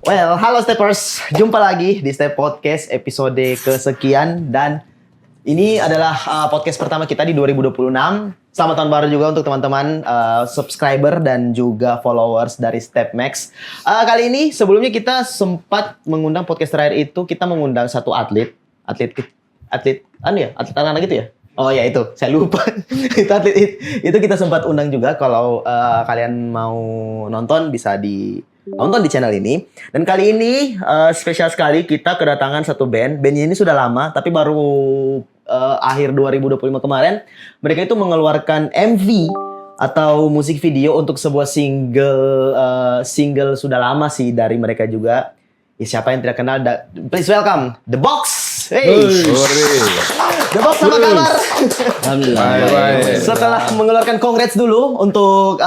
Well, halo Steppers, jumpa lagi di Step Podcast episode kesekian dan ini adalah podcast pertama kita di 2026. Selamat tahun baru juga untuk teman-teman subscriber dan juga followers dari Step Max. Kali ini sebelumnya kita sempat mengundang podcast terakhir itu kita mengundang satu atlet anak-anak gitu ya. Oh ya itu, saya lupa. itu kita sempat undang juga. Kalau kalian mau nonton bisa nonton di channel ini. Dan kali ini spesial sekali kita kedatangan satu band. Bandnya ini sudah lama tapi baru akhir 2025 kemarin mereka itu mengeluarkan MV atau musik video untuk sebuah single sudah lama sih dari mereka juga. Ya, siapa yang tidak kenal? Please welcome The Box. Hey. The Box, apa kabar? Alhamdulillah. Setelah mengeluarkan congrats dulu untuk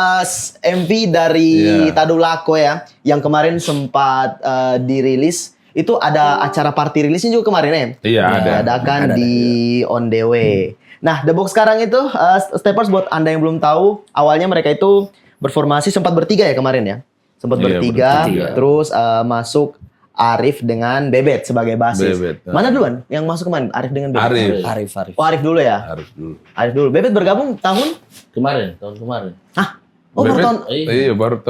MV dari Tadulako ya, yang kemarin sempat dirilis. Itu ada acara party rilisnya juga kemarin ya? Iya, ada. Diadakan di On The Way. Nah, The Box sekarang itu, Steppers buat Anda yang belum tahu, awalnya mereka itu berformasi sempat bertiga ya kemarin ya? Sempat bertiga, terus masuk Arif dengan Bebet sebagai basis. Mana duluan yang masuk kemarin? Arif dengan Bebet? Arif. Oh, Arif dulu ya? Arif dulu. Bebet bergabung tahun kemarin. Hah? Oh, Bebet, baru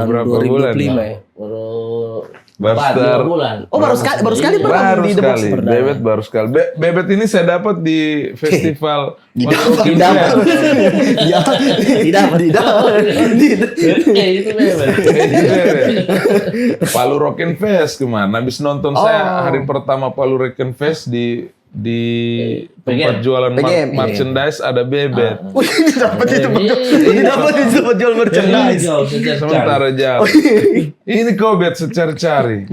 berapa 2005 bulan? Baru 2 bulan. Oh, baru sekali bergabung di The Box. Bebet baru sekali. Bebet ini saya dapat di festival. Itu Bebet. Palu Rockin' Fest kemana? Habis nonton saya hari pertama Palu Rockin' Fest di tempat jualan merchandise ada Bebet. Ini dapat jual merchandise. Sementara jauh. Ini kau bet secari-cari.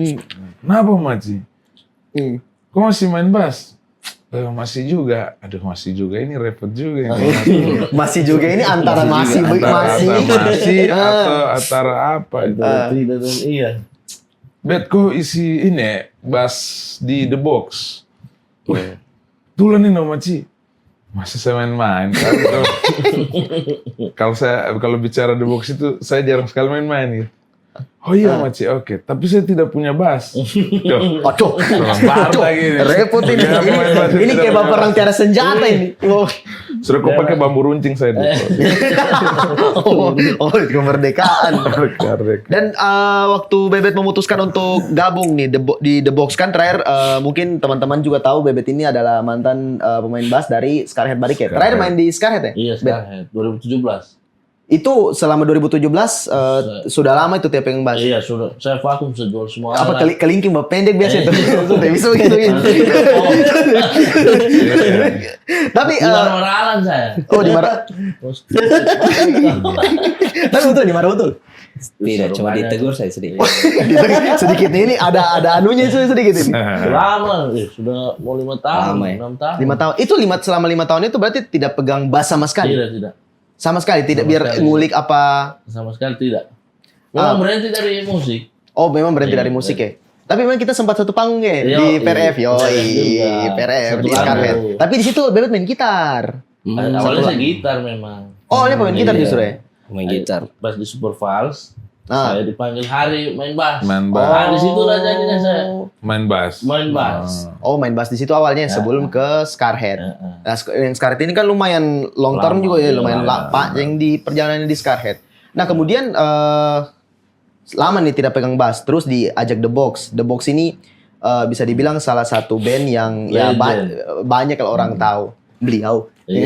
Kenapa Maci? Kau masih main bass? Masih juga. Aduh, masih juga. Ini repot juga. Masih juga ini antara masih atau antara apa itu? Iya. Bet, kau isi ini bass di The Box. Tulen nih Maci. Masih saya main-main. Kalau bicara The Box itu saya jarang sekali main-main gitu. Oh iya Maci, oke. Tapi saya tidak punya bass. Aduh, repot ini. Ini kayak bapak orang tiada senjata ini. Sudah kau pakai bambu runcing saya dulu. Kemerdekaan. Dan waktu Bebet memutuskan untuk gabung nih di The Box kan terakhir mungkin teman-teman juga tahu Bebet ini adalah mantan pemain bass dari Scarhead Barricade. Terakhir main di Scarhead ya? Iya, Scarhead 2017. Itu selama 2017 sudah lama itu tiap yang bass. Iya, sudah. Saya vakum sejual semua. Apa kelingking bapak pendek biasa itu. Bisa begitu. Tapi di marah-marahan saya. Oh, di marah. Tapi betul di marah betul. Tidak, cuma ditegur saya sedikit. Sedikit ini ada anunya itu sedikit ini. Lama, sudah mau 5 tahun, 6 tahun. 5 tahun. Itu selama 5 tahun itu berarti tidak pegang bass sama sekali. Tidak. Sama sekali tidak biar ngulik apa. Sama sekali tidak. Memang berhenti dari musik. Oh, memang berhenti dari musik ya. Tapi memang kita sempat satu panggung ya di PRF, PRF di Scarhead. Tapi di situ Bebet main gitar. Awalnya saya gitar memang. Oh, dia pemain gitar justru ya. Main gitar. Pas di Super Vals. Saya dipanggil Hari main bass. Di situ lah jadinya saya. Main bass. Oh, main bass di situ awalnya sebelum ke Scarhead. Nah, yang Scarhead ini kan lumayan long term juga ya, lumayan lama yang di perjalanan di Scarhead. Nah, kemudian lama nih tidak pegang bass, terus diajak The Box. The Box ini bisa dibilang salah satu band yang ya banyak kalau orang tahu. Beliau. Tapi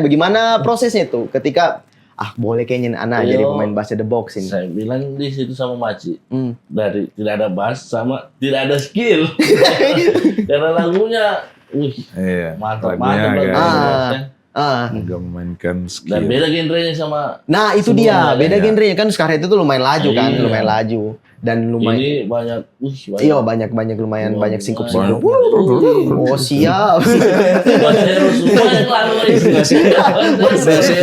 bagaimana prosesnya tuh ketika boleh kayaknya anak jadi pemain bass The Box ini. Saya bilang di situ sama Maci. Dari tidak ada bass sama tidak ada skill. Karena lagunya mantap. Nggak memainkan skill. Dan beda genrenya sama. Nah itu dia, beda genrenya kan Scarhead itu lumayan laju kan, lumayan laju dan lumayan. Ini banyak. Iya banyak lumayan banyak singkup-singkup. Oh siap. Basero semua yang lalu itu.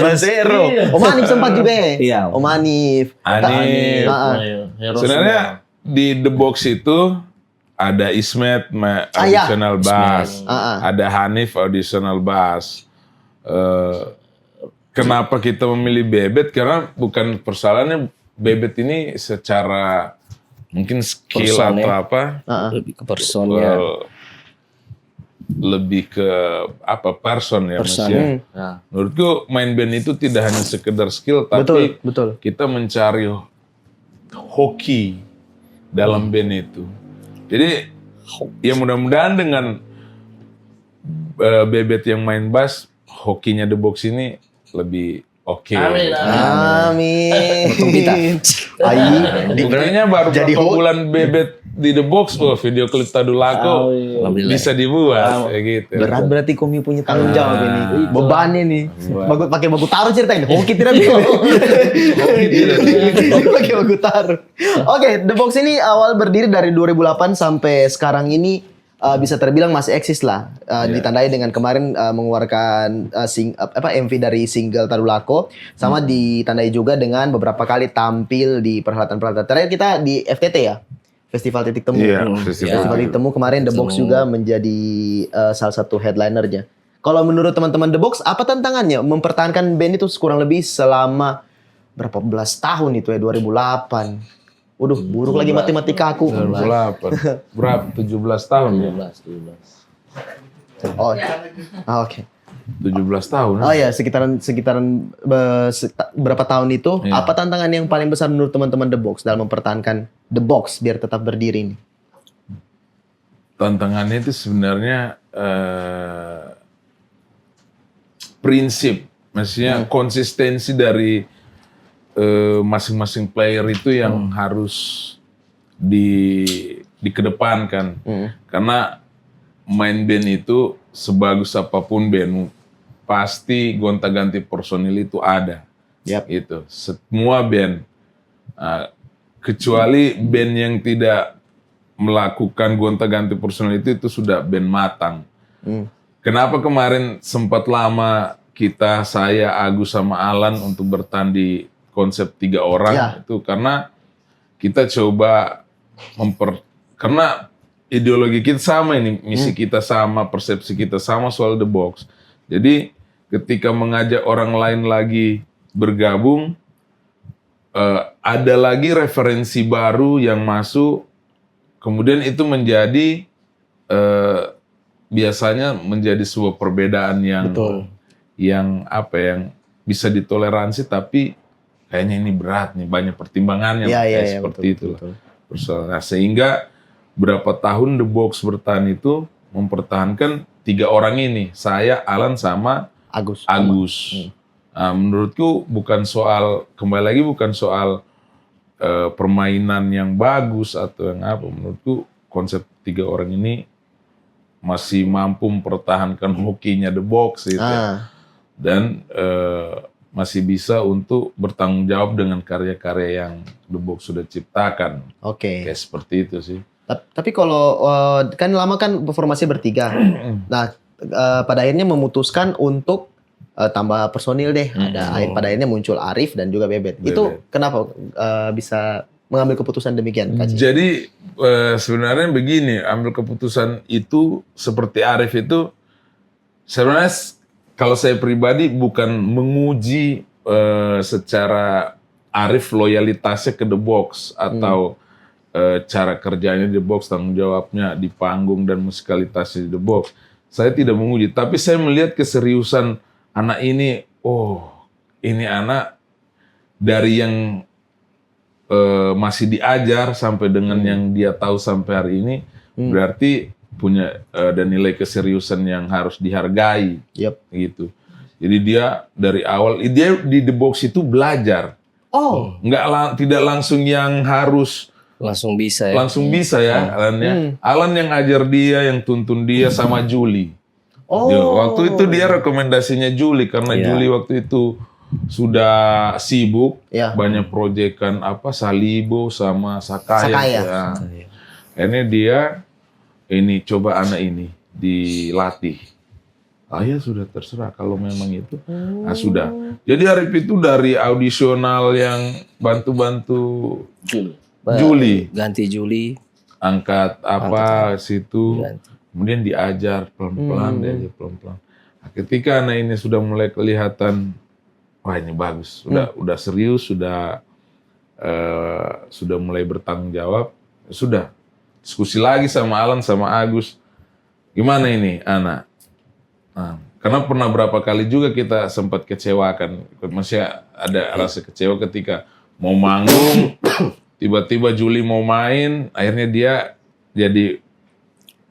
Basero. Om Hanif sempat juga ya. Iya. Om Hanif. Sebenarnya di The Box itu ada Ismet iya. auditional bass, Ismet. ada Hanif auditional bass. Kenapa kita memilih Bebet? Karena bukan persoalannya Bebet ini secara mungkin skill Person, atau ya. apa, Lebih ke personnya. lebih ke apa person ya Mas Person. ya. Ya. Menurutku main band itu tidak hanya sekedar skill, tapi Betul. kita mencari hoki dalam band itu. Jadi ya mudah-mudahan dengan Bebet yang main bass, hokinya The Box ini lebih oke. Amin. Amin. Potong pita. Buktinya baru Jadi beberapa bulan Bebet di The Box, video klip Tadulako Alhamdulillah. bisa dibuat kayak gitu. Berat berarti Komi punya tanggung jawab ini. Beban ini. Beban. Pakai baku taruh ceritain. Hoki tidak bisa. Hoki tidak. Pakai baku taruh. Oke, The Box ini awal berdiri dari 2008 sampai sekarang ini bisa terbilang masih eksis lah. Ditandai dengan kemarin mengeluarkan MV dari single Tadulako, sama ditandai juga dengan beberapa kali tampil di perhelatan-perhelatan. Terakhir kita di FTT ya. Festival Titik Temu. Iya, Festival Titik Temu kemarin The Box juga menjadi salah satu headlinernya. Kalau menurut teman-teman The Box, apa tantangannya mempertahankan band itu kurang lebih selama berapa belas tahun itu ya, 2008. Waduh, buruk lagi matematika aku. 2008. Berapa? 17 tahun ya? 17. Oh, oke. 17 tahun. Oh ya, sekitaran berapa tahun itu? Iya. Apa tantangan yang paling besar menurut teman-teman The Box dalam mempertahankan The Box biar tetap berdiri ini? Tantangannya itu sebenarnya prinsip, maksudnya konsistensi dari masing-masing player itu yang harus dikedepankan. Karena main band itu sebagus apapun band, pasti gonta-ganti personil itu ada. Yap. Itu semua band, kecuali band yang tidak melakukan gonta-ganti personil itu sudah band matang. Kenapa kemarin sempat lama saya, Agus sama Alan untuk bertanding konsep 3 orang itu karena kita coba karena ideologi kita sama ini, misi kita sama, persepsi kita sama soal The Box. Jadi ketika mengajak orang lain lagi bergabung, ada lagi referensi baru yang masuk, kemudian itu menjadi biasanya menjadi sebuah perbedaan yang bisa ditoleransi, tapi kayaknya ini berat nih, banyak pertimbangannya seperti itu. Nah, sehingga berapa tahun The Box bertahan itu mempertahankan 3 orang ini, saya, Alan sama Agus. Nah, menurutku kembali lagi bukan soal permainan yang bagus atau yang apa. Menurutku konsep 3 orang ini masih mampu mempertahankan hokinya The Box gitu. Dan masih bisa untuk bertanggung jawab dengan karya-karya yang The Box sudah ciptakan. Kayak seperti itu sih. Tapi kalau kan lama kan formasi bertiga. Nah, pada akhirnya memutuskan untuk tambah personil deh. Pada akhirnya muncul Arif dan juga Bebet. Itu kenapa bisa mengambil keputusan demikian, Kak Ci? Jadi sebenarnya begini, ambil keputusan itu seperti Arif itu sebenarnya kalau saya pribadi bukan menguji secara Arif loyalitasnya ke The Box atau cara kerjanya The Box, tanggung jawabnya di panggung dan musikalitasnya di The Box. Saya tidak menguji, tapi saya melihat keseriusan anak ini. Oh, ini anak dari yang masih diajar sampai dengan yang dia tahu sampai hari ini, berarti punya dan nilai keseriusan yang harus dihargai. Gitu. Jadi dia dari awal dia di The Box itu belajar. Tidak langsung yang harus langsung bisa ya. Langsung bisa ya Alan ya. Alan yang ajar dia, yang tuntun dia sama Juli. Waktu itu dia rekomendasinya Juli karena Juli waktu itu sudah sibuk, banyak proyekan Salibo sama Sakaya. Ini dia coba anak ini dilatih. Ya sudah, terserah kalau memang itu. Sudah. Jadi Arif itu dari audisional yang bantu-bantu Juli. Ganti Juli. angkat apa situ, Ganti. kemudian diajar pelan-pelan, diajar pelan-pelan. Nah, ketika anak ini sudah mulai kelihatan, wah ini bagus, udah serius, sudah mulai bertanggung jawab, sudah diskusi lagi sama Alan sama Agus, gimana ini anak? Nah, karena pernah berapa kali juga kita sempat kecewakan, masih ada rasa kecewa ketika mau manggung, tiba-tiba Juli mau main, akhirnya dia jadi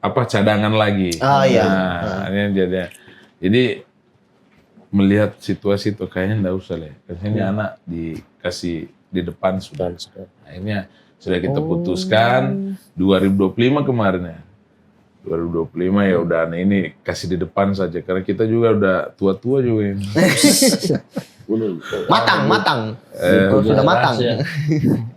cadangan lagi. Ah, iya. Nah, akhirnya jadi melihat situasi itu kayaknya enggak usah lah. Kayaknya anak dikasih di depan sudah. Akhirnya sudah kita putuskan 2025 kemarin ya. 2025 ya udah anak ini kasih di depan saja karena kita juga udah tua-tua juga ini. Matang. Sudah matang.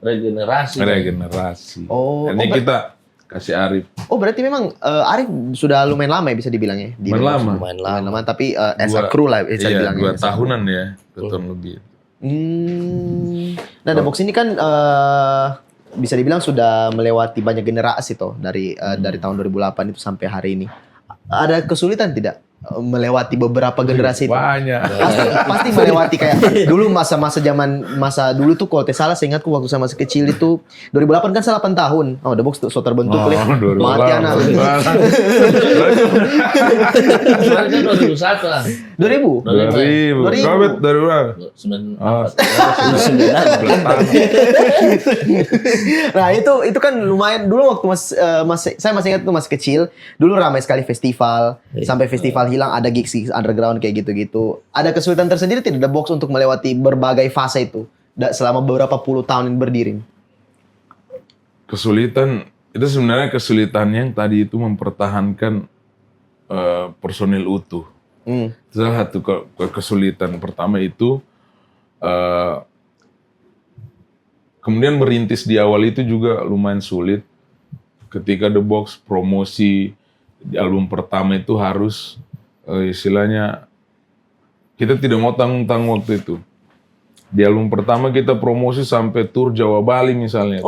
Regenerasi. Oh, Ini kita kasih Arif. Oh berarti memang Arif sudah lumayan lama ya bisa dibilang ya? Lumayan lama. Lumayan lama, tapi as a crew lah bisa Iya, dibilang. 2 tahunan ya, 2 tahun lebih. Nah, The Box ini kan bisa dibilang sudah melewati banyak generasi toh dari tahun 2008 itu sampai hari ini. Ada kesulitan tidak melewati beberapa generasi itu? Banyak. Pasti melewati kayak dulu masa dulu tuh kalau tidak salah saya ingatku waktu saya masih kecil itu 2008 kan saya 8 tahun. Oh, The Box tuh so terbentuk oleh 2008. mati anak. Sebenarnya 2001 lah. 2000? 2000. Kau bet dari berapa? 94. Nah itu kan lumayan dulu waktu saya masih ingat tuh masih kecil dulu ramai sekali festival sampai festival hilang ada gigs underground kayak gitu-gitu. Ada kesulitan tersendiri tidak The Box untuk melewati berbagai fase itu selama beberapa puluh tahun ini berdiri? Kesulitan itu sebenarnya kesulitan yang tadi itu mempertahankan personil utuh. Itu salah satu kesulitan pertama itu. Kemudian merintis di awal itu juga lumayan sulit. Ketika The Box promosi di album pertama itu harus istilahnya kita tidak mau tanggung-tanggung waktu itu. Di album pertama kita promosi sampai tur Jawa Bali misalnya.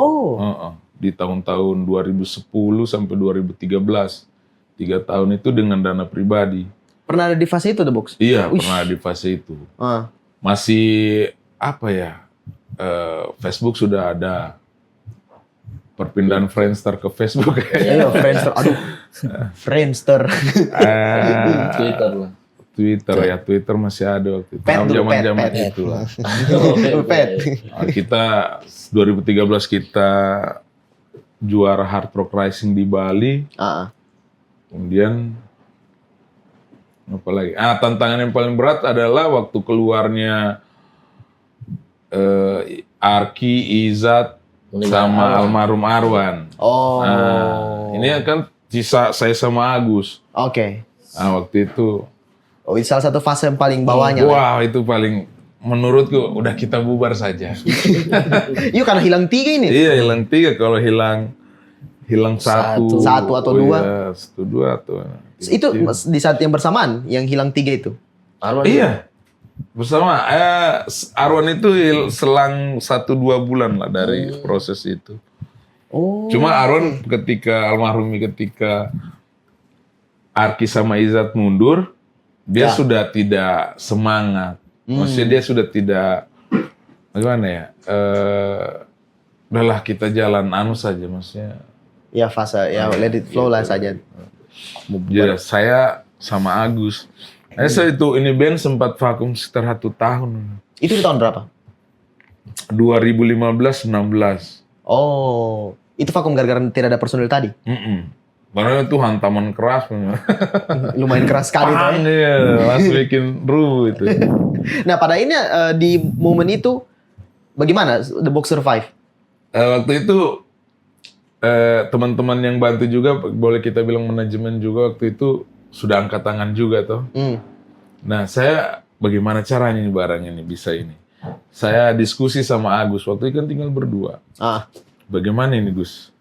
Di tahun-tahun 2010 sampai 2013. 3 tahun itu dengan dana pribadi. Pernah ada di fase itu The Box? Iya, pernah di fase itu. Masih Facebook sudah ada. Perpindahan Friendster ke Facebook. Iya, Friendster. Aduh. Friendster. Twitter masih ada waktu itu. Pet dulu, Zaman-zaman Pet. itu lah. Pet. Kita 2013 kita juara Hard Rock Rising di Bali. Kemudian apa lagi? Tantangan yang paling berat adalah waktu keluarnya Arki, Izat, sama almarhum Arwan. Ini kan sisa saya sama Agus. Oke. Waktu itu. Oh, ini salah satu fase yang paling bawahnya. Wah, itu paling menurutku udah kita bubar saja. Iya, karena hilang 3 ini. Iya, hilang 3. Kalau hilang 1 atau 2. Iya, 1, 2 atau. Itu di saat yang bersamaan yang hilang 3 itu. Arwan iya. Bersama Arwan itu selang 1-2 bulan lah dari proses itu. Cuma Arwan ketika Arki sama Izat mundur, dia sudah tidak semangat. Maksudnya dia sudah tidak bagaimana ya? Udahlah kita jalan saja maksudnya. Ya fase ya let it flow lah saja. Jadi saya sama Agus. Saya itu ini band sempat vakum sekitar 1 tahun. Itu di tahun berapa? 2015-16. Oh, itu vakum gara-gara tidak ada personil tadi? Karena itu hantaman keras. Lumayan keras sekali. Iya, langsung bikin rubuh itu. Nah pada ini di momen itu, bagaimana The Box survive? Waktu itu teman-teman yang bantu juga, boleh kita bilang manajemen juga waktu itu, sudah angkat tangan juga toh. Nah saya bagaimana caranya nih barang ini bisa ini. Saya diskusi sama Agus waktu itu kan tinggal berdua. Bagaimana ini Gus?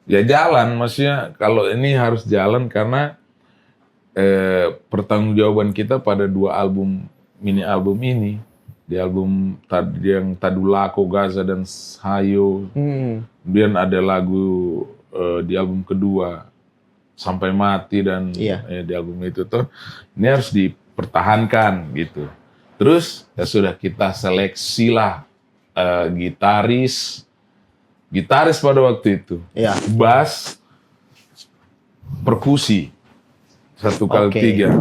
Ya jalan, maksudnya kalau ini harus jalan karena pertanggungjawaban kita pada 2 mini album ini. Di album yang Tadulako, Gaza dan Hayo. Kemudian ada lagu di album kedua Sampai Mati dan Iya. di album itu tuh ini harus dipertahankan gitu. Terus ya sudah kita seleksi lah gitaris pada waktu itu, Iya. bass, perkusi 1x3.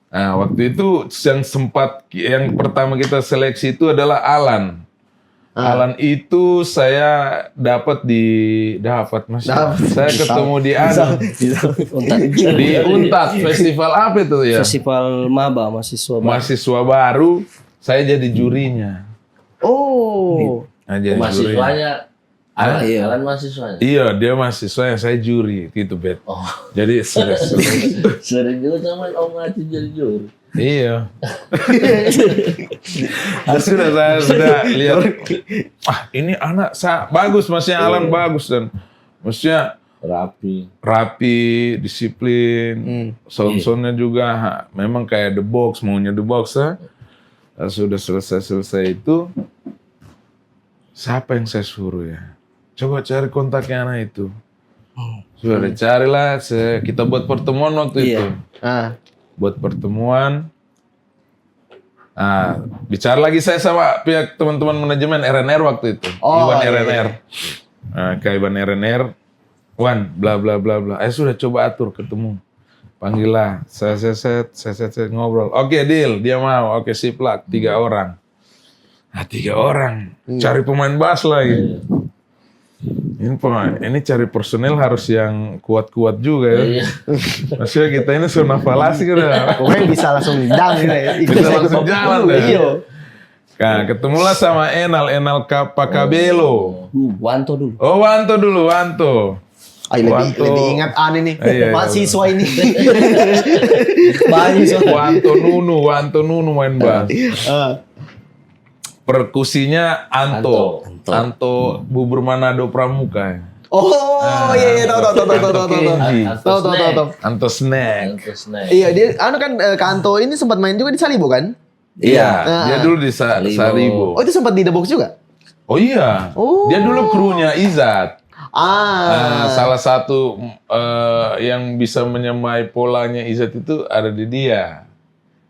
Nah waktu itu yang pertama kita seleksi itu adalah Alan. Alan itu saya dapat saya ketemu di di Untat festival apa itu ya? Festival Maba Mahasiswa baru, saya jadi jurinya. Oh. Nah, jadi jurinya. Mahasiswanya. Ah, iya. Alan mahasiswanya. Iya, dia mahasiswa yang saya juri gitu, Bet. Oh. Jadi Sering juga sama Om Ngaci jadi juri. iya. saya sudah lihat. Ini anak bagus, maksudnya Alan bagus dan maksudnya rapi, disiplin, sound-soundnya juga memang kayak The Box, maunya The Box ya. Sudah selesai itu, siapa yang saya suruh ya? Coba cari kontaknya anak itu. Sudah dicarilah, kita buat pertemuan waktu itu. Buat pertemuan. Nah, bicara lagi saya sama pihak teman-teman manajemen RNR waktu itu. Iwan RNR. Nah, ke Iwan RNR. Wan, bla bla bla bla. Sudah coba atur ketemu. Panggillah. Saya ngobrol. Oke, deal. Dia mau. Oke, sip lah. 3 orang. Nah, 3 orang. Cari pemain bass lagi. Ini cari personel harus yang kuat-kuat juga ya. Maksudnya kita ini zona falasi kan ya. Pokoknya bisa langsung dang gitu ya. Bisa langsung jalan deh. Iya. Nah, ketemulah sama Enal Pakabelo. Wanto dulu. Oh, Wanto dulu, Wanto. Lebih ingat aneh nih. Iya. Mahasiswa ini. Banyak Wanto Nunu main bass. Perkusinya Anto bubur Manado Pramuka. Oh, iya tahu. Anto Snack. Iya, dia kan Kanto ini sempat main juga di Salibo kan? Iya, dia dulu di Saribo. Oh, itu sempat di The Box juga? Oh iya. Oh. Dia dulu krunya Izat. Salah Salah satu yang bisa menyamai polanya Izat itu ada di dia.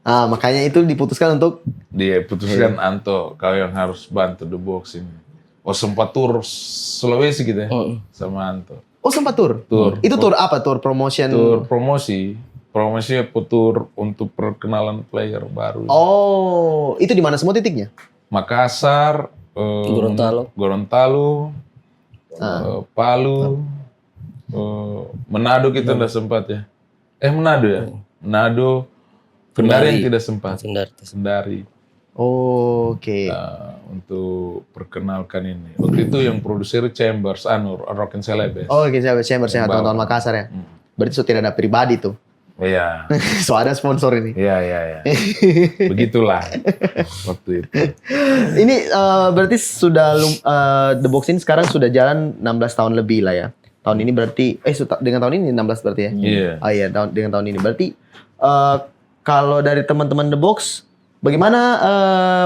Makanya itu diputuskan untuk Dia putuskan Anto, kau yang harus bantu The Box ini. Oh, sempat tur Sulawesi gitu ya sama Anto. Oh, sempat tur. Tur. Itu tur apa? Tur promotion. Tur promosi tur untuk perkenalan player baru. Oh, itu di mana semua titiknya? Makassar, Gorontalo, Palu, Manado kita udah sempat ya. Manado ya? Manado, Kendari yang tidak sempat. Kendari. Oke. Untuk perkenalkan ini. Waktu itu yang produser Chambers, Rock and Celebes. Oh, oke, Chambers yang tahun-tahun Makassar ya. Berarti sudah ada pribadi tuh. Iya. So ada sponsor ini. Iya. Begitulah waktu itu. Ini berarti sudah The Box ini sekarang sudah jalan 16 tahun lebih lah ya. Tahun ini berarti dengan tahun ini 16 berarti ya. Iya. Oh iya, dengan tahun ini berarti kalau dari teman-teman The Box, bagaimana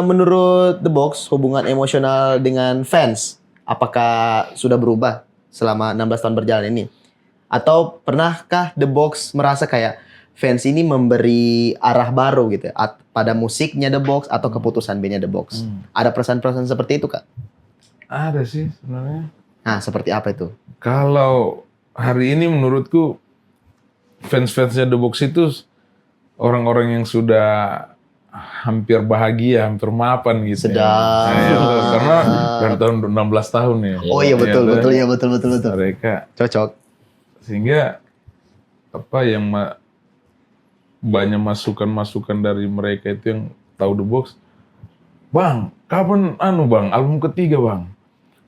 menurut The Box hubungan emosional dengan fans? Apakah sudah berubah selama 16 tahun berjalan ini? Atau pernahkah The Box merasa kayak fans ini memberi arah baru gitu ya, pada musiknya The Box atau keputusan bandnya The Box? Ada perasaan-perasaan seperti itu, Kak? Ada sih sebenarnya. Nah, seperti apa itu? Kalau hari ini menurutku fans-fansnya The Box itu orang-orang yang sudah hampir bahagia, hampir mapan gitu. Sedap. Karena dari tahun 16 tahun ya. Oh iya betul. Mereka cocok. Sehingga yang banyak masukan dari mereka itu yang tahu The Box. Bang, kapan Bang, album ketiga Bang?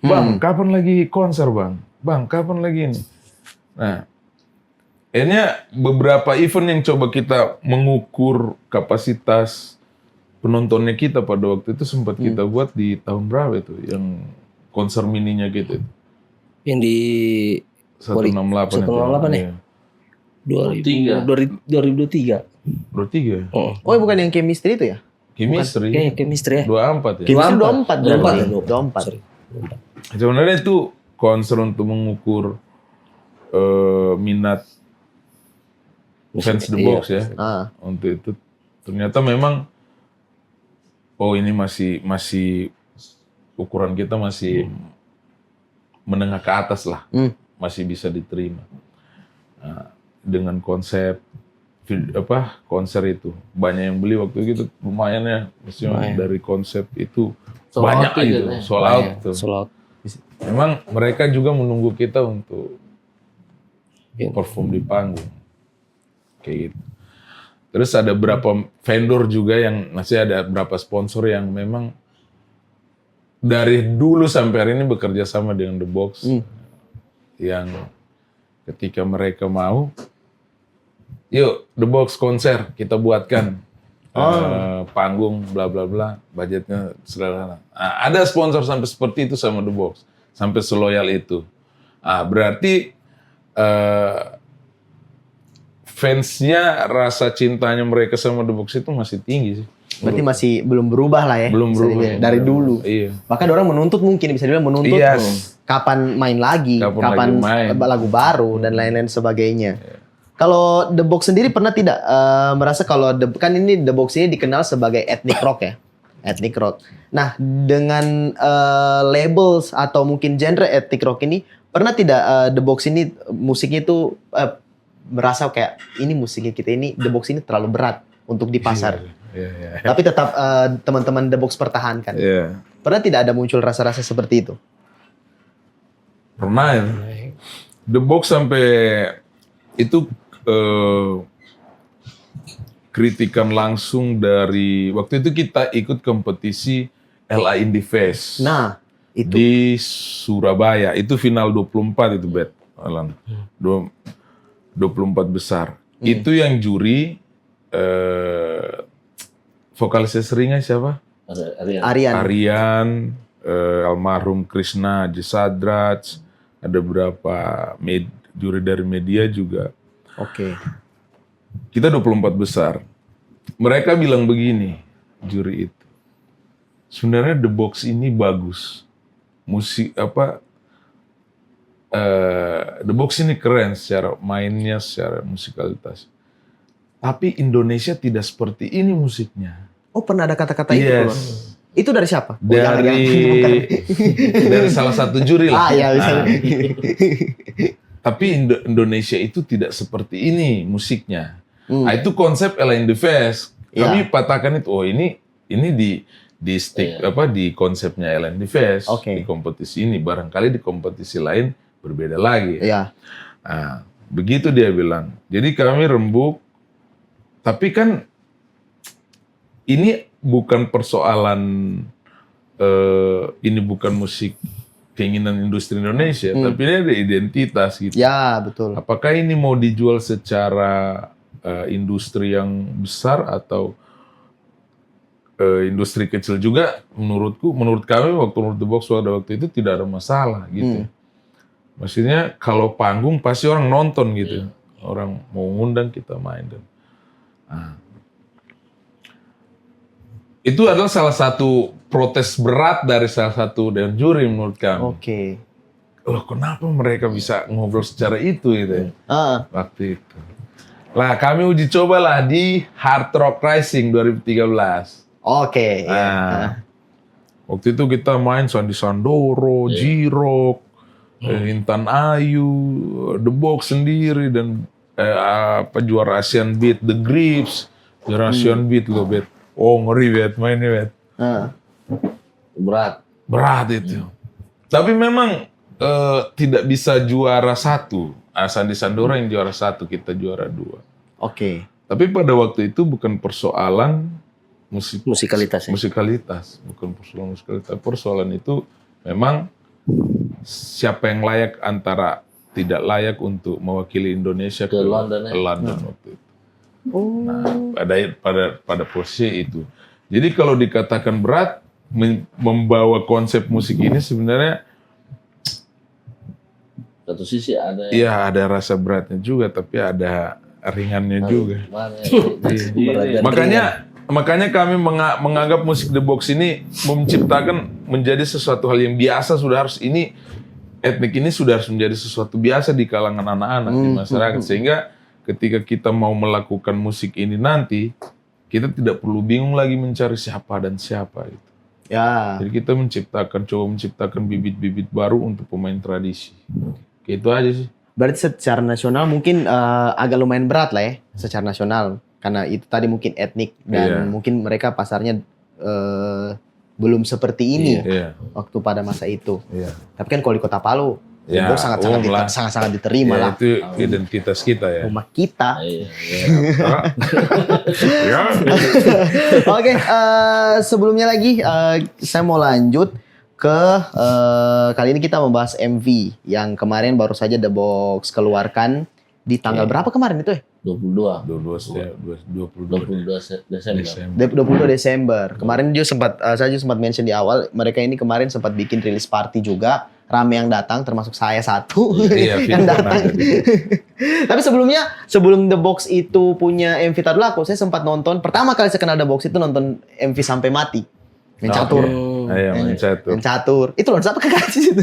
Bang, kapan lagi konser Bang? Bang, kapan lagi ini? Nah, akhirnya beberapa event yang coba kita mengukur kapasitas penontonnya kita pada waktu itu sempat kita buat di tahun berapa itu? Yang konser mininya gitu. Yang di 168 itu. 168 ya? 2023. 23? Oh, bukan yang chemistry itu ya? Chemistry. Chemistry ya? 24 ya? Chemistry 24. 24. Sorry. Sebenarnya itu konser untuk mengukur minat fans The Box ya. Untuk itu ternyata memang ini masih ukuran kita masih menengah ke atas lah. Masih bisa diterima. Nah, dengan konsep konser itu banyak yang beli waktu itu lumayan ya, maksudnya dari konsep itu Sold banyak out gitu, ya. sold out tuh. Sold out. Memang mereka juga menunggu kita untuk perform di panggung, kayak gitu. Terus ada berapa vendor juga yang masih ada berapa sponsor yang memang dari dulu sampai hari ini bekerja sama dengan The Box, yang ketika mereka mau, yuk The Box konser kita buatkan panggung bla bla bla, budgetnya sederhana. Nah, ada sponsor sampai seperti itu sama The Box, sampai seloyal itu. Berarti fansnya, rasa cintanya mereka sama The Box itu masih tinggi sih. Berarti masih belum berubah lah ya. Belum bisa berubah. dibilang. Dari dulu. Iya. Bahkan orang menuntut mungkin bisa dibilang menuntut kapan main lagi, Kapan lagi main. lagu baru dan lain-lain sebagainya. Kalau The Box sendiri pernah tidak merasa kalau kan ini The Box ini dikenal sebagai ethnic rock ya, ethnic rock. Nah dengan labels atau mungkin genre ethnic rock ini pernah tidak The Box ini musiknya itu merasa kayak ini musiknya kita ini The Box ini terlalu berat untuk di pasar. Iya. Tapi tetap teman-teman The Box pertahankan. Iya. Pernah tidak ada muncul rasa-rasa seperti itu? Pernah ya. The Box sampai itu kritikan langsung dari waktu itu kita ikut kompetisi LA Indie Fest. Nah, itu. Di Surabaya. Itu final 24 itu, Bet. Alan. 24 besar. Itu yang juri vokalisnya seringnya siapa? Aryan, almarhum Krishna Jisadraj, ada beberapa juri dari media juga. Oke. Kita 24 besar. Mereka bilang begini, juri itu. Sebenarnya The Box ini bagus. Musik The Box ini keren secara mainnya, secara musikalitas. Tapi Indonesia tidak seperti ini musiknya. Oh, pernah ada kata-kata itu keluar? Itu dari siapa? Dari salah satu juri lah. Iya, bisa. Tapi Indonesia itu tidak seperti ini musiknya. Nah, itu konsep Elaine the Fest. Kami patahkan itu. Oh, ini di stick di konsepnya Elaine the Fest. Di kompetisi ini, barangkali di kompetisi lain berbeda lagi. Iya. Nah, begitu dia bilang. Jadi kami rembuk. Tapi kan ini bukan persoalan ini bukan musik keinginan industri Indonesia, tapi ini ada identitas gitu. Ya, betul. Apakah ini mau dijual secara industri yang besar atau industri kecil juga? Menurut kami menurut The Box waktu itu tidak ada masalah gitu. Maksudnya kalau panggung pasti orang nonton gitu, orang mau ngundang kita main dan. Itu adalah salah satu protes berat dari salah satu dan juri menurut kami. Oke. Loh, kenapa mereka bisa ngobrol secara itu gitu ya? Waktu itu. Lah kami uji cobalah di Hard Rock Rising 2013. Oke. Waktu itu kita main Sandi Sandoro, J-Rock, Intan Ayu, The Box sendiri dan juara Asian Beat, The Grips, juara Asian Beat loh, Bet. Oh ngeri, Bet, mainnya, Bet. Berat itu. Tapi memang tidak bisa juara satu. Sandi Sandoro yang juara satu, kita juara dua. Oke. Tapi pada waktu itu bukan persoalan Musikalitas. Bukan persoalan musikalitas. Persoalan itu memang siapa yang layak antara tidak layak untuk mewakili Indonesia ke London waktu itu. Nah, pada posisi itu. Jadi kalau dikatakan berat, membawa konsep musik ini sebenarnya satu sisi ada ada rasa beratnya juga, tapi ada ringannya juga. Makanya kami menganggap musik The Box ini menciptakan menjadi sesuatu hal yang biasa, sudah harus ini etnik ini sudah harus menjadi sesuatu biasa di kalangan anak-anak di masyarakat. Sehingga ketika kita mau melakukan musik ini nanti, kita tidak perlu bingung lagi mencari siapa dan siapa itu. Ya. Jadi kita coba menciptakan bibit-bibit baru untuk pemain tradisi. Gitu aja sih. Berarti secara nasional mungkin agak lumayan berat lah ya, secara nasional. Karena itu tadi mungkin etnik dan mungkin mereka pasarnya belum seperti ini waktu pada masa itu. Tapi kan kalau di Kota Palu, itu sangat-sangat diterima lah. Itu identitas kita ya. Rumah kita. Ya. Oke, sebelumnya lagi saya mau lanjut ke kali ini kita membahas MV yang kemarin baru saja The Box keluarkan di tanggal berapa kemarin itu ya? 22 Desember. 22 Desember. Kemarin saya juga sempat mention di awal, mereka ini kemarin sempat bikin rilis party juga, rame yang datang termasuk saya satu yang datang. Tapi sebelum The Box itu punya MV Tadulako, saya sempat nonton, pertama kali saya kenal The Box itu nonton MV Sampai Mati. Main catur. Main catur. Main catur. Itu loh, siapa kakak situ?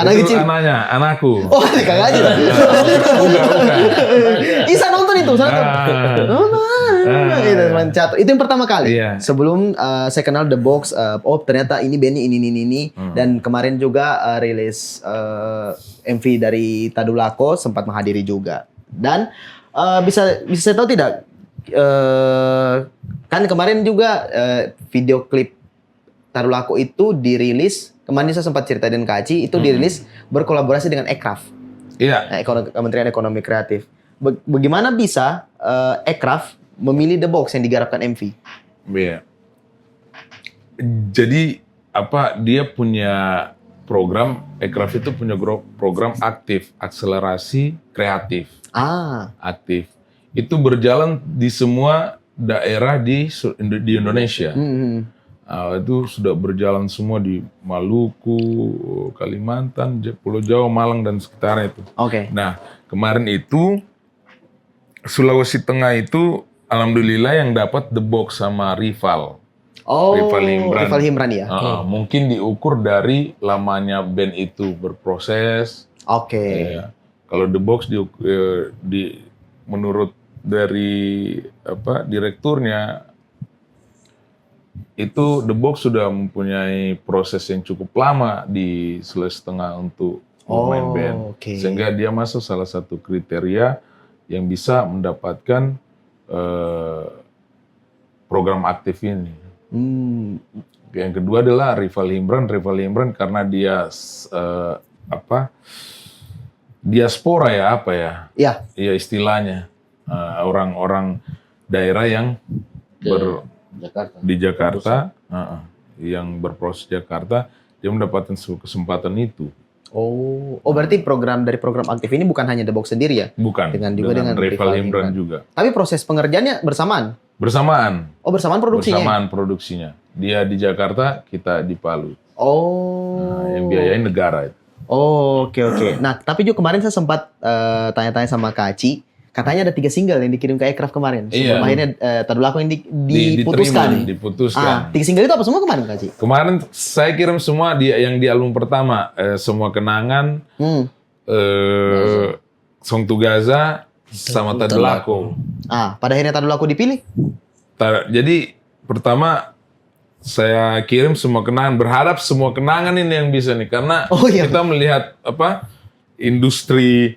Anak itu kecil. Anakku. Oh, kakak aja. Bukan. Isa nonton itu, Itu main catur. Itu yang pertama kali. Iya. Sebelum saya kenal The Box, ternyata ini Benny ini. Dan kemarin juga rilis MV dari Tadulako sempat menghadiri juga. Dan bisa saya tahu tidak? Kan kemarin juga video klip Tadulako itu dirilis, kemarin saya sempat cerita dengan Kak Aci, itu dirilis berkolaborasi dengan Ekraf. Iya. Kementerian Ekonomi Kreatif. Bagaimana bisa Ekraf memilih The Box yang digarapkan MV? Iya. Jadi dia punya program, Ekraf itu punya program aktif, akselerasi kreatif. Aktif. Itu berjalan di semua daerah di Indonesia. Itu sudah berjalan semua di Maluku, Kalimantan, Pulau Jawa, Malang, dan sekitarnya itu. Oke. Nah, kemarin itu Sulawesi Tengah itu alhamdulillah yang dapat The Box sama Rival. Rival Himran ya? Mungkin diukur dari lamanya band itu berproses. Oke. Kalau The Box menurut dari direkturnya, itu The Box sudah mempunyai proses yang cukup lama di Sulawesi Tengah untuk bermain band. Sehingga dia masuk salah satu kriteria yang bisa mendapatkan program aktif ini. Yang kedua adalah Rival Himran karena dia diaspora ya Iya istilahnya. Orang-orang daerah yang di Jakarta, yang berproses Jakarta, dia mendapatkan kesempatan itu. Berarti dari program aktif ini bukan hanya The Box sendiri ya? Bukan. Dengan Rival Himran juga. Tapi proses pengerjaannya bersamaan? Bersamaan. Bersamaan produksinya? Bersamaan produksinya. Dia di Jakarta, kita di Palu. Yang biayain negara itu. Oke. Nah, tapi juga kemarin saya sempat tanya-tanya sama Kak Aci. Katanya ada 3 single yang dikirim ke Ekraf kemarin. Sebelum akhirnya Tadulako yang diputuskan. Diputuskan. 3 single itu apa semua kemarin, Kak Ci? Kemarin saya kirim semua yang di album pertama. Semua Kenangan, Song Tugaza, sama Tadulako. Pada akhirnya Tadulako dipilih? Jadi pertama saya kirim semua kenangan. Berharap semua kenangan ini yang bisa nih. Karena kita melihat industri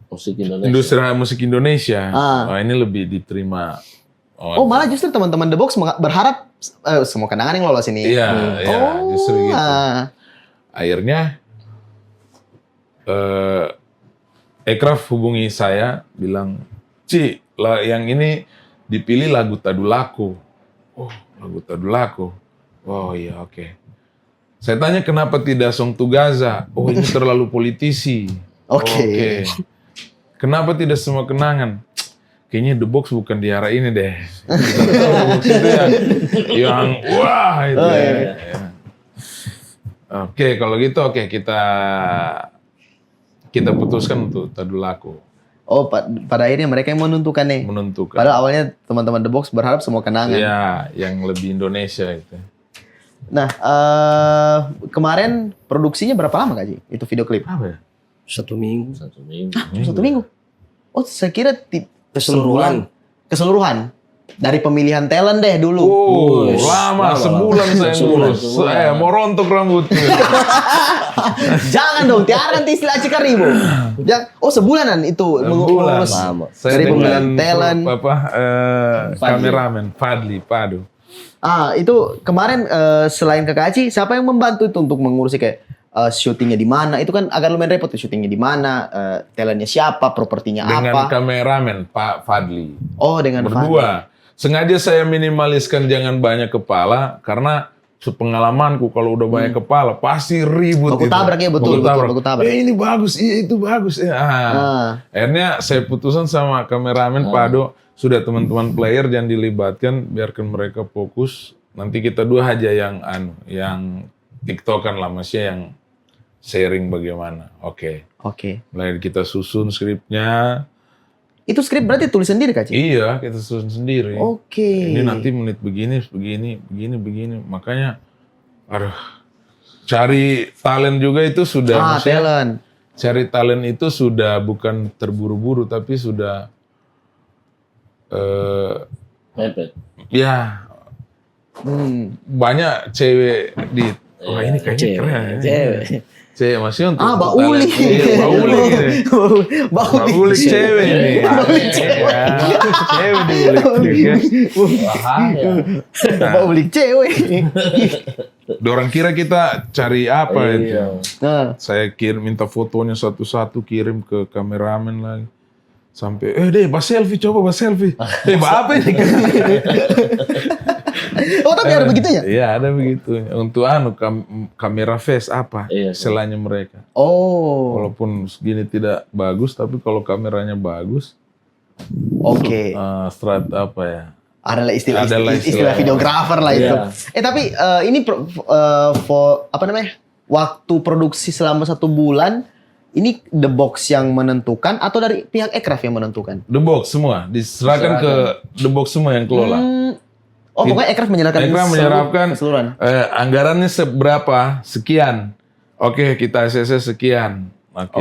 musik Indonesia. Ini lebih diterima. Malah justru teman-teman The Box berharap semua kenangan yang lolos ini. Iya, justru gitu. Akhirnya Ekraf hubungi saya, bilang, Ci, yang ini dipilih lagu Tadulako. Lagu Tadulako. Iya, oke. Saya tanya kenapa tidak Song Tugaza? Ini terlalu politisi. Oke. Kenapa tidak Semua Kenangan? Kayaknya The Box bukan di arah ini deh. The Box itu yang wah itu. Oke, kalau gitu kita putuskan untuk Tadulako. Pada akhirnya mereka yang menentukan nih. Menentukan. Padahal awalnya teman-teman The Box berharap Semua Kenangan. Iya, yang lebih Indonesia itu. Nah, kemarin produksinya berapa lama Kak Ji? Itu video klip? Apa ya? 1 minggu. 1 minggu. Satu minggu. Oh, saya kira Keseluruhan. Keseluruhan. Dari pemilihan talent deh dulu. Oh, lama lama. sebulan saya ngurus. Sebulan. Mau rontok rambutnya. Jangan dong, tiara nanti istilah Cikaribo. Oh, sebulanan itu Sebulan. mengurus Lama. Saya dari dengan pemilihan talent. kameramen Fadli Pado. Itu kemarin selain Kakak Aci, siapa yang membantu itu untuk mengurusi kayak syutingnya di mana? Itu kan agak lumayan repot tuh, syutingnya di mana, talentnya siapa, propertinya Dengan apa? kameramen Pak Fadli. Oh, dengan Fadli. Berdua. Sengaja saya minimaliskan jangan banyak kepala karena sepengalamanku kalau udah banyak kepala pasti ribut. Baku tabrak ya, betul, baku tabrak. Ini bagus, itu bagus. Akhirnya saya putusan sama kameramen Pado, sudah teman-teman player jangan dilibatkan, biarkan mereka fokus. Nanti kita dua aja yang tiktokan lah, maksudnya yang sharing bagaimana. Oke. Mulai kita susun skripnya. Itu skrip berarti tulis sendiri Kak Ci? Iya, kita susun sendiri. Ini nanti menit begini. Makanya, cari talent juga itu sudah. Talent. Cari talent itu sudah bukan terburu-buru, tapi sudah Mepet. ya banyak cewek di. Wah ini kayaknya keren. Cewek. Cewek masih untuk. Mbak Uli. Mbak Uli. Mbak Mbak Uli cewek nih. Cewek diulik. Bahaya. Mbak Uli cewek. Dorang kira kita cari apa itu. Nah, Saya minta fotonya satu-satu, kirim ke kameramen lagi. Sampai, deh, bahas selfie, coba bahas selfie. Apa ini? oh tapi ada begitunya? Iya, ada begitu. Untuk kamera face apa? Iya. Istilahnya mereka. Oh, Walaupun segini tidak bagus, tapi kalau kameranya bagus, oke. strat apa ya? Adalah istilah Adalah videografer lah itu. Iya. Tapi ini apa namanya? Waktu produksi selama 1 bulan, ini The Box yang menentukan atau dari pihak Ekraf yang menentukan? The Box semua diserahkan ke The Box semua yang kelola. Pokoknya Ekraf menyerahkan keseluruhan. Anggarannya seberapa? Sekian. Oke, kita ACC sekian. Oke.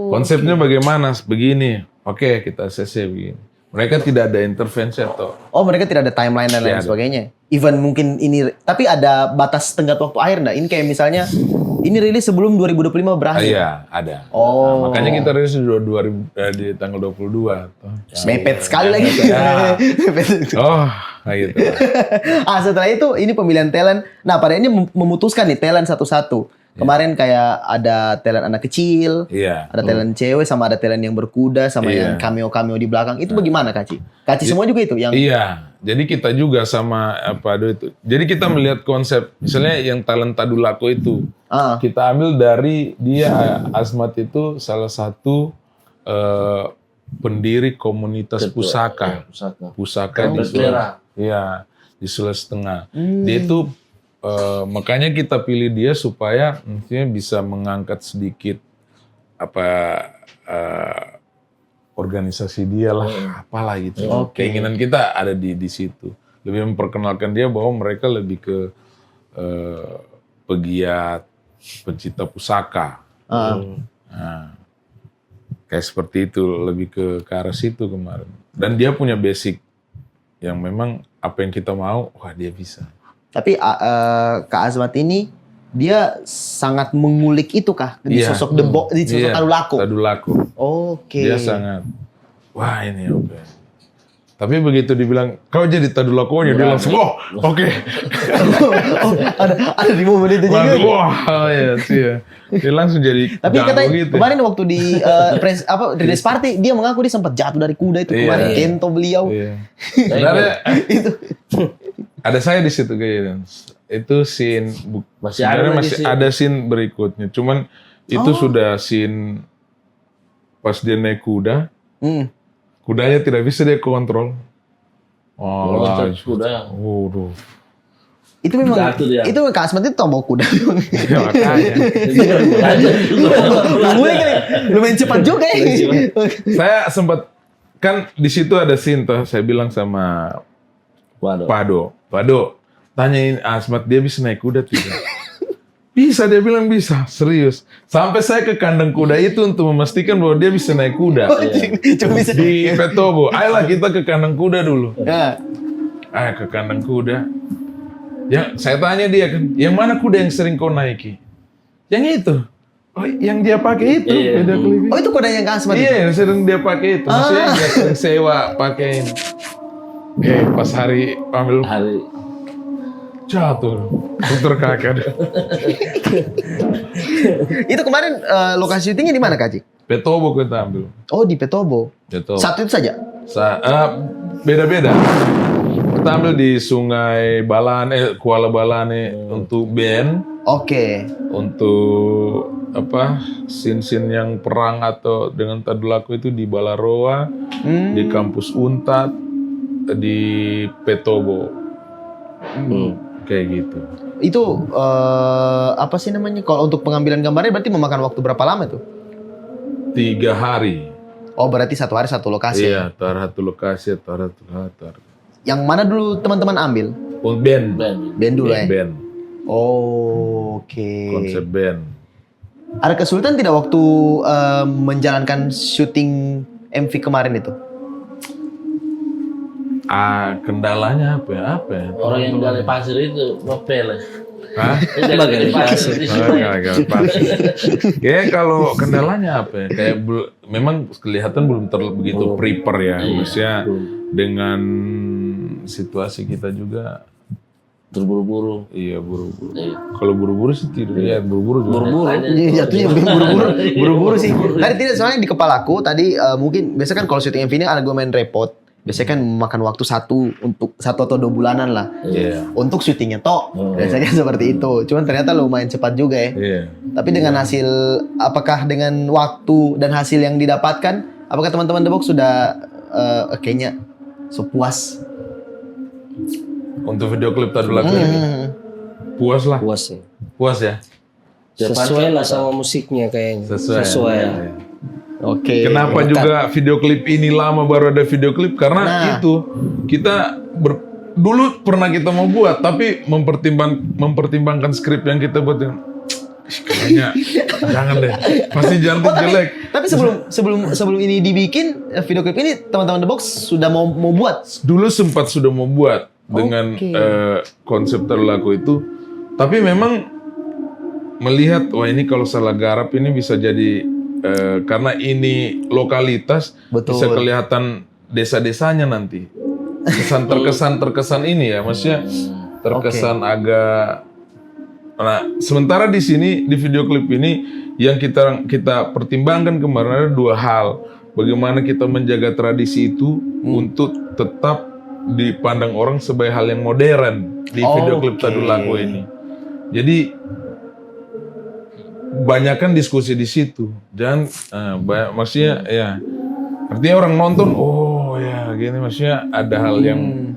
Konsepnya bagaimana? Begini. Oke, kita ACC begini. Mereka tidak ada intervensi atau. Oh, mereka tidak ada timeline dan lain sebagainya. Even mungkin ini, tapi ada batas tenggat waktu akhir nggak? Ini kayak misalnya, ini rilis sebelum 2025 berakhir. Iya, ada. Oh. Makanya kita rilis di tanggal 22. Mepet sekali lagi. Ya. Mepet. Oh, kayak gitu. Setelah itu ini pemilihan talent. Nah, pada ini memutuskan nih talent satu-satu. Kemarin kayak ada talent anak kecil, Iya. ada talent cewek, sama ada talent yang berkuda, sama yang cameo-cameo di belakang. Itu bagaimana Kak Ci? Kak Ci semua juga itu yang. Iya. Jadi kita juga sama itu. Jadi kita melihat konsep, misalnya yang talent Tadulako itu, kita ambil dari dia Asmat itu salah satu pendiri komunitas pusaka. Pusaka di Sulawesi Tengah. Dia itu makanya kita pilih dia supaya mungkin bisa mengangkat sedikit organisasi dia lah, apalah gitu. Keinginan kita ada di situ. Lebih memperkenalkan dia bahwa mereka lebih ke pegiat, pencinta pusaka. Nah, kayak seperti itu, lebih ke arah situ kemarin. Dan dia punya basic yang memang apa yang kita mau, wah dia bisa. Tapi Kak Azmat ini dia sangat mengulik itu kah di sosok The Box, di sosok Tadulako. Tadulako. Oke. Dia sangat wah ini oke. Tapi begitu dibilang kau jadi Tadulakonya dia langsung oke. ada di momen itu juga. Wah ya sih. Dia langsung jadi. Tapi katanya gitu. kemarin waktu di release party dia mengaku dia sempat jatuh dari kuda itu kemarin Kento beliau. Iya. Sebenarnya itu ada saya di situ kayaknya. Itu scene masih ada scene berikutnya. Cuman itu sudah scene pas dia naik kuda. Kudanya tidak bisa dia kontrol. Kuda. Waduh. Itu memang itu Kak Asmat itu tombol kuda. Ya, makanya. Lumayan cepat juga ya. Saya sempat kan di situ ada scene tuh saya bilang sama Pado, Tanyain Asmat, dia bisa naik kuda tidak? Bisa, dia bilang bisa, serius. Sampai saya ke kandang kuda itu untuk memastikan bahwa dia bisa naik kuda. Cuma bisa. Di Petobo, ayolah kita ke kandang kuda dulu. Ya. Ayo ke kandang kuda. Ya, saya tanya dia kan, yang mana kuda yang sering kau naiki? Yang itu. Oh, yang dia pakai itu. Beda klip. Oh, itu kuda yang Kak Asmat itu? Iya, yang sering dia pakai itu. Maksudnya dia sering sewa pakein. Pas hari ambil jatuh, puter kaki ada. Itu kemarin lokasi syutingnya di mana, Kak Cik? Petobo kita ambil. Oh, di Petobo. Petobo. Satu itu saja? Beda-beda. Kita ambil di Sungai Balane, Kuala Balane untuk band. Oke. Untuk scene-scene yang perang atau dengan Tadulako itu di Balaroa, di kampus Untat, di Petobo. Kayak gitu. Itu apa sih namanya? Kalau untuk pengambilan gambarnya berarti memakan waktu berapa lama tuh? 3 hari. Oh, berarti satu hari satu lokasi. Iya, satu lokasi, satu. Yang mana dulu teman-teman ambil? Band. Band dulu ya? Band. Oh, oke. Konsep band. Ada kesulitan tidak waktu menjalankan syuting MV kemarin itu? Kendalanya apa ya? Orang yang gali pasir itu ngepel. Hah? Gali pasir di sungai. Kayak kalau kendalanya apa ya? Kayak memang kelihatan belum terlalu begitu prepare ya. Maksudnya dengan situasi kita juga Terburu-buru. Iya, buru-buru. Kalau buru-buru sih tidak. Iya, buru-buru juga. Buru-buru. Iya, jatuhnya buru-buru sih. Tadi tidak, soalnya di kepalaku tadi mungkin biasanya kan kalau syuting MV ini argumen repot. Biasanya kan memakan waktu satu atau 2 bulanan lah. Iya. Untuk syutingnya toh. Biasanya kan seperti itu. Cuman ternyata lumayan cepat juga ya. Iya. Tapi dengan hasil, apakah dengan waktu dan hasil yang didapatkan, apakah teman-teman The Box sudah kayaknya sepuas? Untuk video klip Tadulako ini puas lah. Puas sih. Puas ya. Sesuai lah sama musiknya kayaknya. Sesuai. Oke. Kenapa juga video klip ini lama baru ada video klip? Karena itu kita dulu pernah kita mau buat, tapi mempertimbangkan skrip yang kita buat yang kayaknya jangan deh, pasti jantung jelek. Tapi sebelum ini dibikin video klip ini, teman-teman The Box sudah mau buat. Dulu sempat sudah mau buat dengan konsep Tadulako itu, tapi memang melihat wah ini kalau salah garap ini bisa jadi karena ini lokalitas. Betul. Bisa kelihatan desa-desanya nanti. Terkesan ini ya, maksudnya terkesan agak. Nah, sementara di sini di video klip ini yang kita pertimbangkan kemarin ada 2 hal. Bagaimana kita menjaga tradisi itu untuk tetap dipandang orang sebagai hal yang modern di video klip Tadulako ini. Jadi banyakkan diskusi di situ. Dan maksudnya ya artinya orang nonton oh ya gini, maksudnya ada hal yang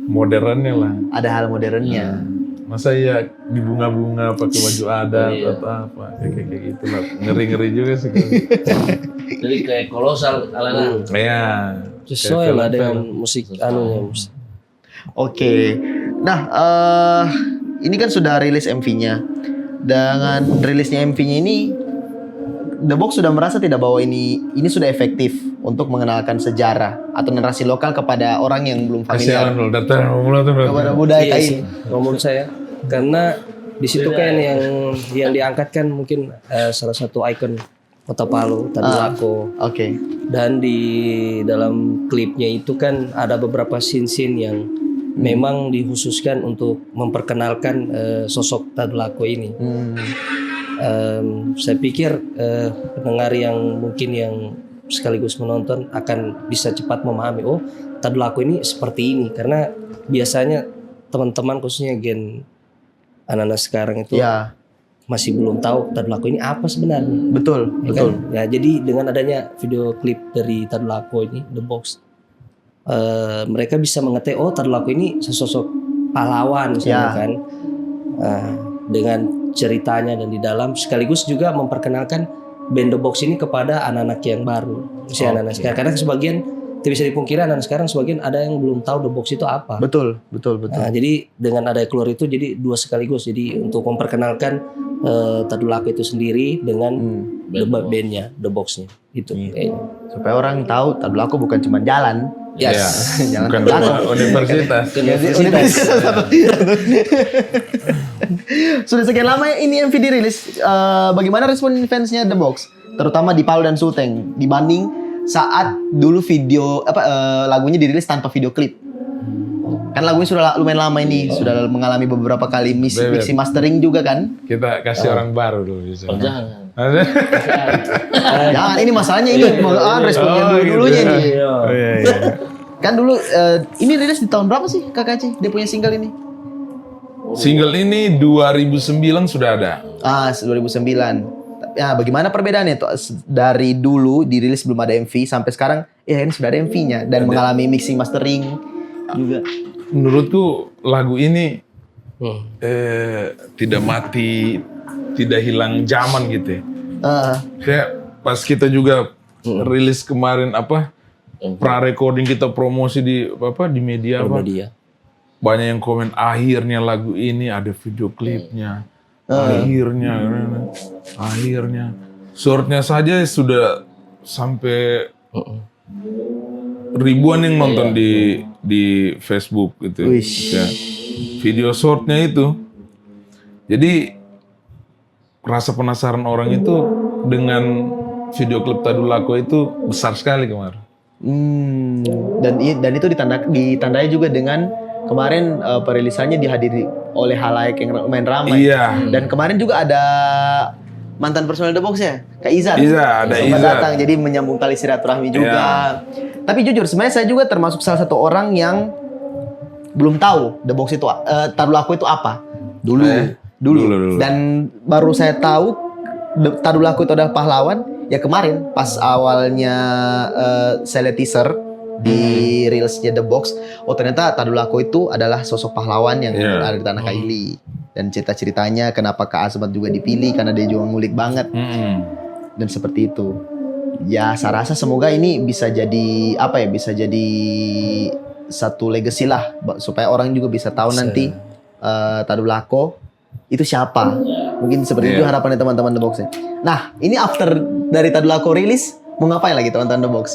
modernnya lah. Ada hal modernnya. Masa ya di bunga-bunga pakai baju adat atau apa kayak gitu lah. Ngeri juga sih. Jadi kayak kolosal ala-ala. Iya. Sesuai lah dengan musik musik. Oke. Nah, ini kan sudah rilis MV-nya. Dengan rilisnya MV-nya ini, The Box sudah merasa tidak bahwa ini sudah efektif untuk mengenalkan sejarah atau narasi lokal kepada orang yang belum familiar kepada budaya sih, menurut saya. Karena di situ kan yang diangkat kan mungkin salah satu ikon Kota Palu, Tadulako. Oke. Dan di dalam klipnya itu kan ada beberapa scene-scene yang memang dikhususkan untuk memperkenalkan sosok Tadulako ini. Saya pikir pendengar yang mungkin yang sekaligus menonton akan bisa cepat memahami, oh Tadulako ini seperti ini. Karena biasanya teman-teman khususnya gen anak-anak sekarang itu masih belum tahu Tadulako ini apa sebenarnya. Betul. Kan? Ya, jadi dengan adanya video klip dari Tadulako ini, The Box, mereka bisa mengetahui oh Tadulako ini sesosok pahlawan misalnya kan, dengan ceritanya dan di dalam sekaligus juga memperkenalkan band The Box ini kepada anak-anak yang baru, usia anak-anak sekarang. Karena sebagian tidak bisa dipungkiri anak sekarang sebagian ada yang belum tahu The Box itu apa. Betul. Nah, jadi dengan ada keluar itu jadi dua sekaligus. Jadi untuk memperkenalkan Tadulako itu sendiri dengan bandnya, The Box-nya itu. Kayaknya. Supaya orang tahu Tadulako bukan cuma jalan. Yes. Jangan Bukan Tadulako. universitas. Sudah sekian lama ini MV dirilis. Bagaimana respon fansnya The Box, terutama di Palu dan Sulteng dibanding saat dulu lagunya dirilis tanpa video klip? Kan lagunya sudah lumayan lama ini, sudah mengalami beberapa kali mixing mastering juga kan? Kita kasih orang baru dulu bisa. Oh, jangan. Jangan, ini masalahnya ini responnya dulunya gitu. nih. Oh iya. Kan dulu ini rilis di tahun berapa sih Kak Kaci? Dia punya single ini? Single ini 2009 sudah ada. 2009. Ya, bagaimana perbedaannya tuh dari dulu dirilis belum ada MV sampai sekarang ya ini sudah ada MV-nya dan mengalami mixing mastering juga. Menurutku lagu ini tidak mati, tidak hilang zaman gitu ya. Kayak pas kita juga rilis kemarin pra-recording kita promosi di media Media. banyak yang komen akhirnya lagu ini ada video klipnya. Akhirnya shortnya saja sudah sampai ribuan yang nonton di Facebook gitu. Ya. Video shortnya itu. Jadi rasa penasaran orang itu dengan video klip Tadulako itu besar sekali kemarin. Dan itu ditandai juga dengan kemarin perilisannya dihadiri oleh halayak yang lumayan ramai. Iya. Dan kemarin juga ada mantan personel The Box ya, Kak Izan. Ada Sempat Izan. datang, jadi menyambung tali silaturahmi juga. Tapi jujur, sebenarnya saya juga termasuk salah satu orang yang belum tahu The Box itu, Tadulako itu apa. Dulu. Dan baru saya tahu Tadulako itu adalah pahlawan ya kemarin pas awalnya saya lihat teaser di reelsnya The Box. Oh ternyata Tadulako itu adalah sosok pahlawan yang ada di tanah Kaili. Dan cerita-ceritanya kenapa Kak Azmat juga dipilih karena dia juga ngulik banget. Dan seperti itu. Ya saya rasa semoga ini bisa jadi bisa jadi satu legacy lah supaya orang juga bisa tahu nanti Tadulako itu siapa. Mungkin seperti itu harapannya teman-teman The Box ya. Nah, ini after dari Tadulako rilis mau ngapain lagi teman-teman The Box?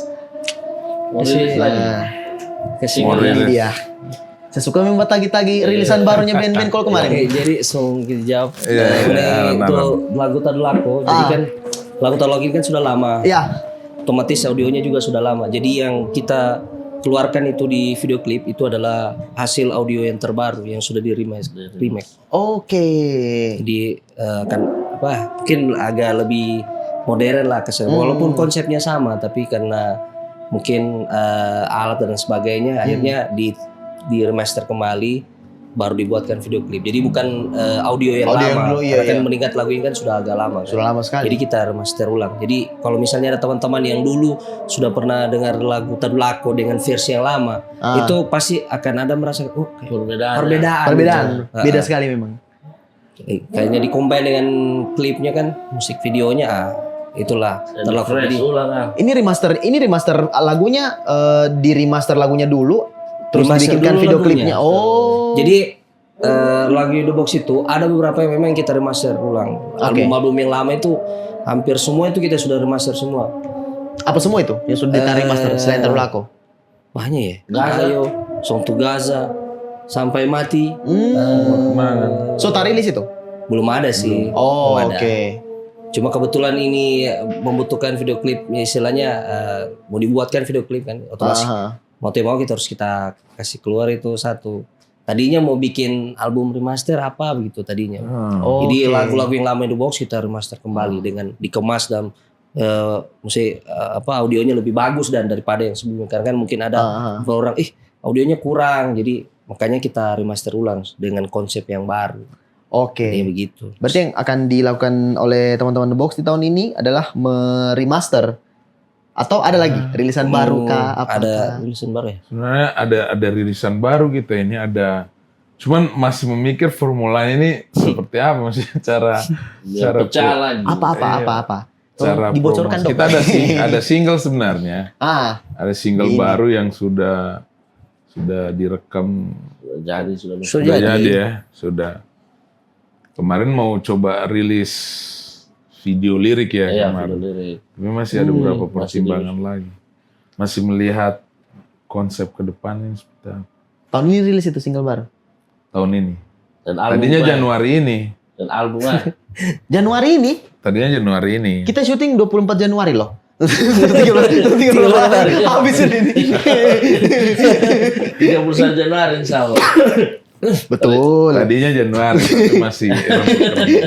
Ini dia. Saya suka membuat tagi-tagi rilisan barunya band-band kalau kemarin. Oke, jadi langsung kita jawab. Itu lagu Tadulako. Jadi kan lagu Tadulako ini kan sudah lama. Iya. Otomatis audionya juga sudah lama. Jadi yang kita keluarkan itu di video klip itu adalah hasil audio yang terbaru yang sudah di remake. Oke. Jadi kan mungkin agak lebih modern lah kesannya. Walaupun konsepnya sama, tapi karena mungkin alat dan sebagainya akhirnya di remaster kembali baru dibuatkan video klip. Jadi bukan audio yang lama. Karena kan mengingat lagu ini kan sudah agak lama. Sudah lama sekali. Jadi kita remaster ulang. Jadi kalau misalnya ada teman-teman yang dulu sudah pernah dengar lagu Tadulako dengan versi yang lama, itu pasti akan ada merasa perbedaan. Beda sekali memang. Kayaknya dikombin dengan klipnya kan, musik videonya itulah Tadulako. Ini remaster lagunya di remaster lagunya dulu. Terus dibikinkan video klipnya. Jadi lagu The Box itu ada beberapa yang memang kita remaster ulang. Album-album yang lama itu hampir semua itu kita sudah remaster semua. Apa semua itu yang sudah ditarik remaster selain Tadulako? Banyak ya. Ayo, Song to Gaza, Sampai Mati. So rilis itu? Belum ada sih. Oke. Cuma kebetulan ini membutuhkan video klip, istilahnya mau dibuatkan video klip kan, otomatis. Mau tidak mau kita harus kita kasih keluar itu satu. Tadinya mau bikin album remaster apa begitu tadinya. Jadi lagu-lagu yang lama The Box kita remaster kembali dengan dikemas dan audionya lebih bagus dan daripada yang sebelumnya. Karena kan mungkin ada orang audionya kurang, jadi makanya kita remaster ulang dengan konsep yang baru. Oke. Begitu. Berarti yang akan dilakukan oleh teman-teman The Box di tahun ini adalah meremaster. Atau ada lagi rilisan baru kah? Ada rilisan baru ya? Sebenarnya ada rilisan baru gitu ya. Ini ada, cuman masih memikir formulanya ini seperti apa, masih cara pecah lagi. Apa? cara dibocorkan promosi. dong. Kita ada single sebenarnya. Ada single Ini. baru yang sudah direkam, Jadi sudah sudah jadi ya, sudah. Kemarin mau coba rilis video lirik ya Iya, kemarin. video lirik. Tapi masih ada beberapa masih pertimbangan lagi. Masih melihat konsep ke depannya seperti apa. Tahun ini rilis itu single baru. Tahun ini. Dan album Tadinya Mas. Januari ini. Dan albumnya Januari ini Tadinya Januari ini. kita syuting 24 Januari loh. 30 hari habis ini. 31 Januari insya Allah. Betul. Tadinya Januari tapi masih rambut kerja.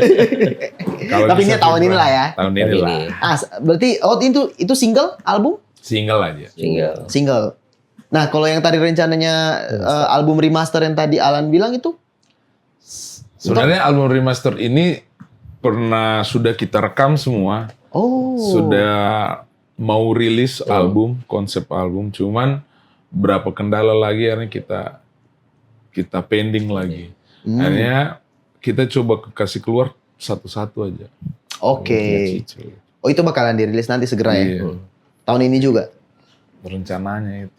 Kalau Tapi ini bisa tahun ini Februari. lah ya. Tahun ini lah. Berarti itu single, album? Single aja. Tinggal. Single. Nah, kalau yang tadi rencananya album remaster yang tadi Alan bilang itu Sebenarnya album remaster ini sudah kita rekam semua. Sudah mau rilis album, konsep album, cuman berapa kendala lagi akhirnya kita pending lagi. Akhirnya kita coba kasih keluar satu-satu aja. Oke. Cicil. Oh, itu bakalan dirilis nanti segera ya. Iya. Tahun ini juga. Rencananya itu.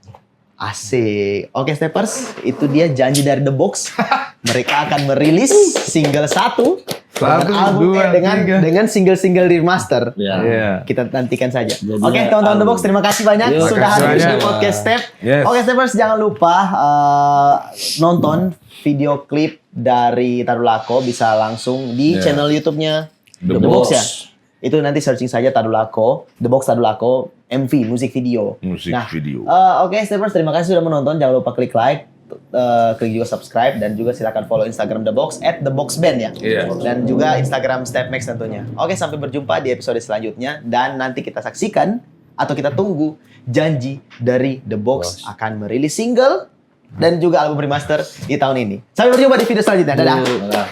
Asik. Oke, Steppers, itu dia janji dari The Box. Mereka akan merilis single 1 dengan single-single remaster. Ya. Iya. Kita nantikan saja. Jadinya Oke, teman-teman The Box, album. terima kasih banyak Yuk, sudah makasih hadir di banyak. podcast Step. Yes. Oke, Steppers, jangan lupa nonton video klip dari Tadulako bisa langsung di Yeah. channel YouTube-nya The The Box Box. ya. Itu nanti searching saja Tadulako, The Box Tadulako, MV, musik video. Musik Nah, video. Oke, Steppers, terima kasih sudah menonton. Jangan lupa klik like, klik juga subscribe, dan juga silakan follow Instagram The Box @TheBoxBand ya. Iya. Dan juga Instagram Stepmax tentunya. Oke, sampai berjumpa di episode selanjutnya, dan nanti kita saksikan atau kita tunggu janji dari The Box akan merilis single dan juga album remaster di tahun ini. Sampai berjumpa di video selanjutnya. Dadah. Nah.